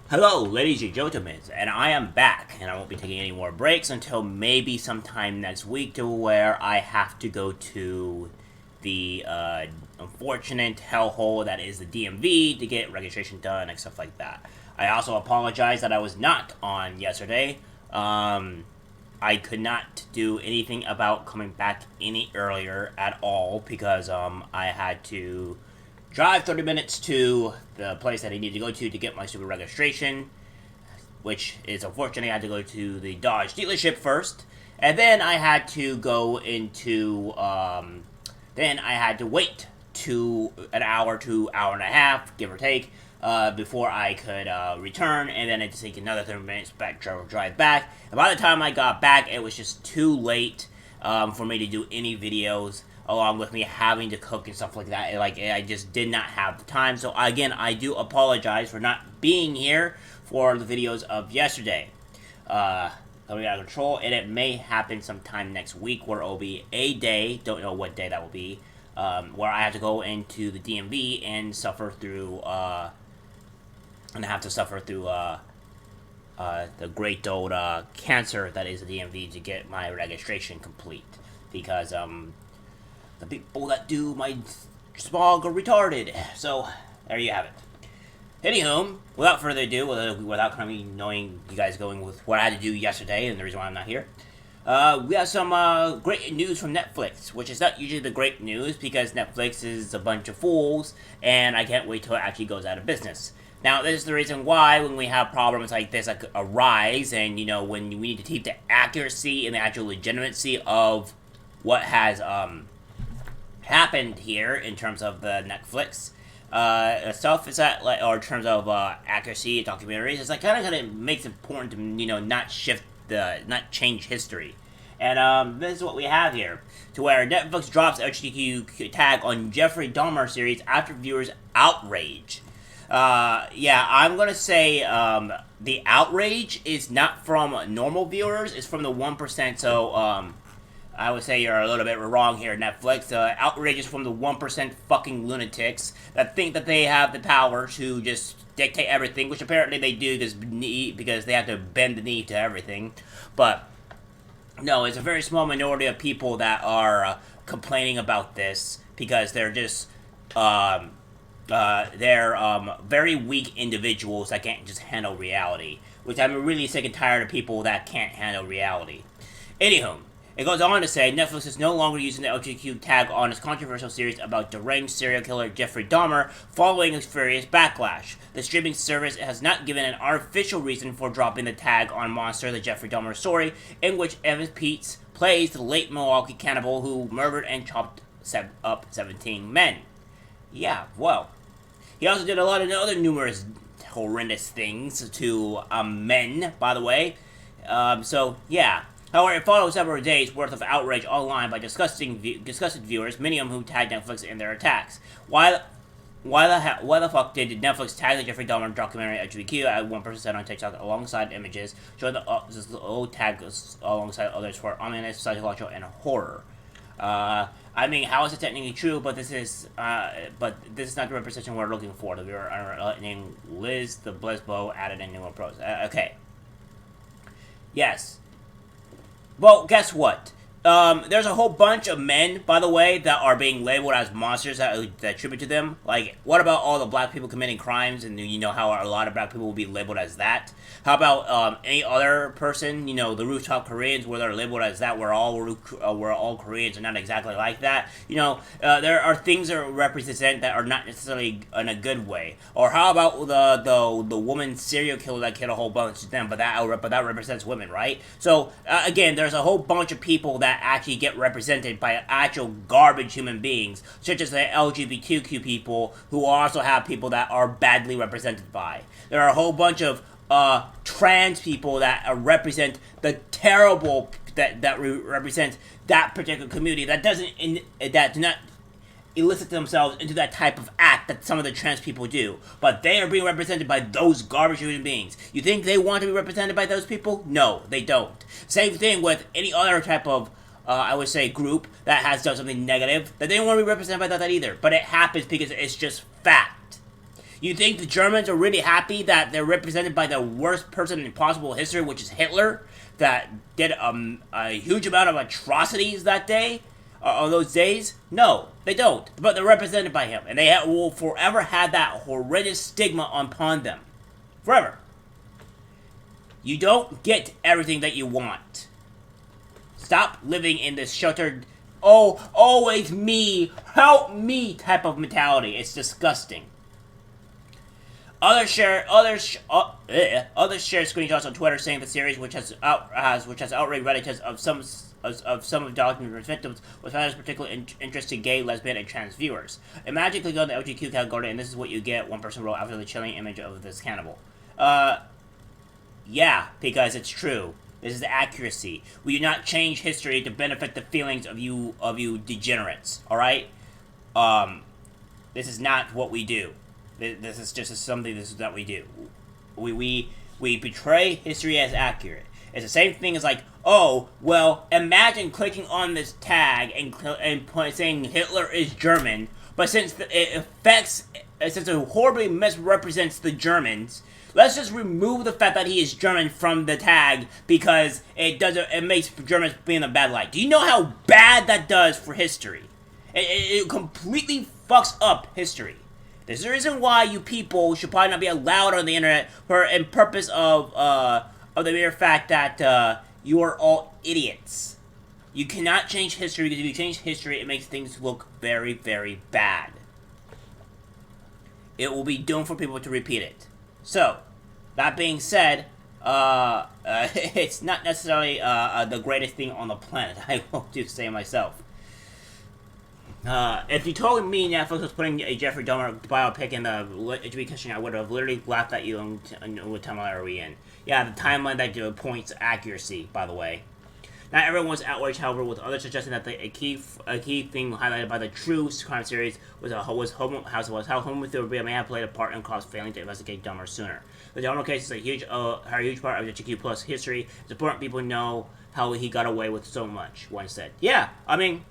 Hello, ladies and gentlemen, and I am back, and I won't be taking any more breaks until maybe sometime next week, to where I have to go to the unfortunate hellhole that is the DMV to get registration done and stuff like that. I also apologize that I was not on yesterday. I could not do anything about coming back any earlier at all because I had to drive 30 minutes to the place that I need to go to get my super registration, which is unfortunately I had to go to the Dodge dealership first, and then I had to go into, then I had to wait an hour to hour and a half, give or take, before I could return, and then I had to take another 30 minutes back, drive back. And by the time I got back, it was just too late for me to do any videos, along with me having to cook and stuff like that. I just did not have the time. So again, I do apologize for not being here for the videos of yesterday. Coming out of control, and it may happen sometime next week where it'll be a day, don't know what day that will be, where I have to go into the DMV and suffer through, the great old cancer that is the DMV to get my registration complete. Because, the people that do my smog are retarded. So, there you have it. Anywho, without further ado, without kind of knowing you guys going with what I had to do yesterday and the reason why I'm not here, we have some great news from Netflix, which is not usually the great news because Netflix is a bunch of fools, and I can't wait till it actually goes out of business. Now, this is the reason why when we have problems like this arise, and when we need to keep the accuracy and the actual legitimacy of what has happened here in terms of the Netflix stuff, is that or in terms of accuracy documentaries, it's kind of makes it important to not change history. And this is what we have here, to where Netflix drops LGBTQ tag on Jeffery Dahmer series after viewers outrage. Yeah, I'm gonna say the outrage is not from normal viewers; it's from the 1%. So I would say you're a little bit wrong here, Netflix. Outrage is from the 1% fucking lunatics that think that they have the power to just dictate everything, which apparently they do because they have to bend the knee to everything. But no, it's a very small minority of people that are complaining about this because they're just very weak individuals that can't just handle reality, which I'm really sick and tired of people that can't handle reality. Anywho, it goes on to say Netflix is no longer using the LGBTQ tag on its controversial series about deranged serial killer Jeffrey Dahmer following its furious backlash. The streaming service has not given an artificial reason for dropping the tag on Monster, the Jeffrey Dahmer story, in which Evan Peets plays the late Milwaukee cannibal who murdered and chopped up 17 men. Yeah, well, he also did a lot of other numerous horrendous things to men, by the way. So, yeah. However, it followed several days' worth of outrage online by disgusted viewers, many of whom tagged Netflix in their attacks. Why the fuck did Netflix tag the Jeffrey Dahmer documentary LGBTQ at 1% on TikTok alongside images showing the old tag alongside others for ominous, psychological, and horror? I mean, how is it technically true? But this is not the representation we're looking for. The viewer named Liz the Blesbo added a new approach. Okay. Yes. Well, guess what? There's a whole bunch of men, by the way, that are being labeled as monsters that attribute to them. Like, what about all the black people committing crimes, and you know how a lot of black people will be labeled as that? How about any other person? The rooftop Koreans, where they're labeled as that. We're all Koreans, and not exactly like that. There are things that represent that are not necessarily in a good way. Or how about the woman serial killer that killed a whole bunch of them, but that represents women, right? So again, there's a whole bunch of people that actually get represented by actual garbage human beings, such as the LGBTQ people, who also have people that are badly represented by. There are a whole bunch of trans people that represent the terrible that represent that particular community that do not elicit themselves into that type of act that some of the trans people do, but they are being represented by those garbage human beings. You think they want to be represented by those people? No, they don't. Same thing with any other type of I would say group that has done something negative, that they don't want to be represented by that either. But it happens because it's just fact. You think the Germans are really happy that they're represented by the worst person in possible history, which is Hitler, that did a huge amount of atrocities that day, on those days? No, they don't. But they're represented by him, and they will forever have that horrendous stigma upon them. Forever. You don't get everything that you want. Stop living in this sheltered, oh, always me, help me type of mentality. It's disgusting. Others share screenshots on Twitter saying the series, which has outraged relatives of some of documentary victims, was found as particularly interest to gay, lesbian, and trans viewers. Imagine clicking on the LGBTQ category, and this is what you get. One person wrote after the chilling image of this cannibal. Yeah, because it's true. This is accuracy. We do not change history to benefit the feelings of you degenerates. All right. This is not what we do. This is just something. This is what we do. We portray history as accurate. It's the same thing as like, oh, well, imagine clicking on this tag and saying Hitler is German, but since it horribly misrepresents the Germans, let's just remove the fact that he is German from the tag because it makes Germans be in a bad light. Do you know how bad that does for history? It completely fucks up history. There's a reason why you people should probably not be allowed on the internet in purpose of the mere fact that you are all idiots. You cannot change history, because if you change history, it makes things look very, very bad. It will be doomed for people to repeat it. So, that being said, it's not necessarily the greatest thing on the planet. I will do say myself. If you told me Netflix was putting a Jeffrey Dahmer biopic in the LGBT question, I would have literally laughed at you and what timeline are we in. Yeah, the timeline that points accuracy, by the way. Not everyone was outraged, however, with others suggesting that a key thing highlighted by the true crime series was how homophobia may have played a part in cause failing to investigate Dahmer sooner. The Dahmer case is a huge part of LGBTQ plus history. It's important people know how he got away with so much, one said. Yeah, I mean,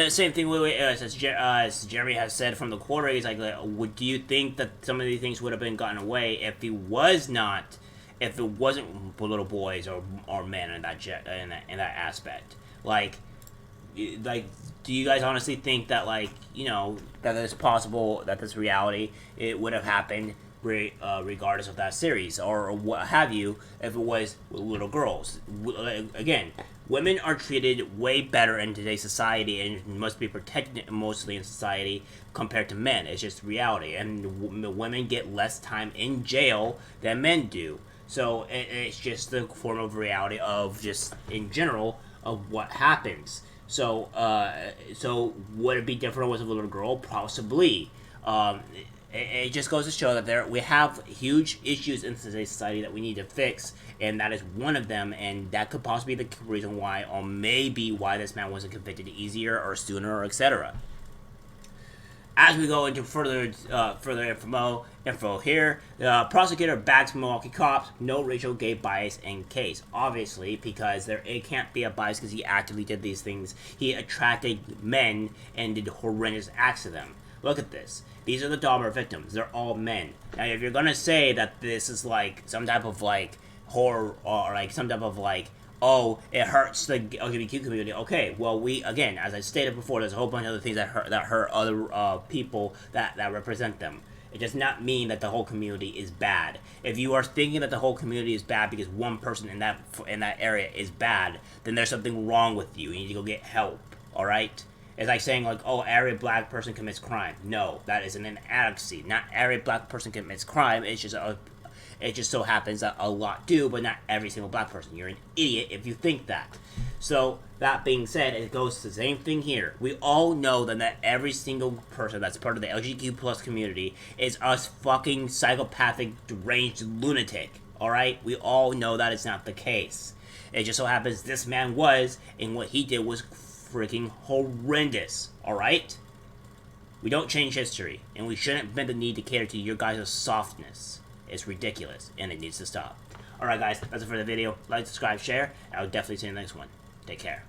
same thing as Jeremy has said from the quarter. He's like, do you think that some of these things would have been gotten away if it wasn't little boys or men in that aspect? Like, do you guys honestly think that that it's possible that this reality it would have happened regardless of that series or what have you if it was with little girls? Again, women are treated way better in today's society and must be protected mostly in society compared to men. It's just reality, and women get less time in jail than men do. So it's just the form of reality of just in general of what happens. So would it be different with a little girl? Possibly. It just goes to show that we have huge issues in today's society that we need to fix, and that is one of them, and that could possibly be the reason why, or maybe why this man wasn't convicted easier or sooner, or etc. As we go into further info here, the prosecutor backs Milwaukee cops, no racial gay bias in case. Obviously, because it can't be a bias because he actively did these things. He attracted men and did horrendous acts to them. Look at this. These are the Dahmer victims. They're all men. Now, if you're gonna say that this is like some type of like horror or like some type of like, oh, it hurts the LGBTQ community. Okay, well, again, as I stated before, there's a whole bunch of other things that hurt other people that represent them. It does not mean that the whole community is bad. If you are thinking that the whole community is bad because one person in that area is bad, then there's something wrong with you. You need to go get help. All right. It's like saying, like, oh, every black person commits crime. No, that is an inadequacy. Not every black person commits crime. It just so happens that a lot do, but not every single black person. You're an idiot if you think that. So, that being said, it goes to the same thing here. We all know that not every single person that's part of the LGBTQ plus community is us fucking psychopathic, deranged lunatic. Alright? We all know that it's not the case. It just so happens this man was, and what he did was freaking horrendous, alright? We don't change history, and we shouldn't bend the knee to cater to your guys' softness. It's ridiculous, and it needs to stop. Alright guys, that's it for the video. Like, subscribe, share, and I'll definitely see you in the next one. Take care.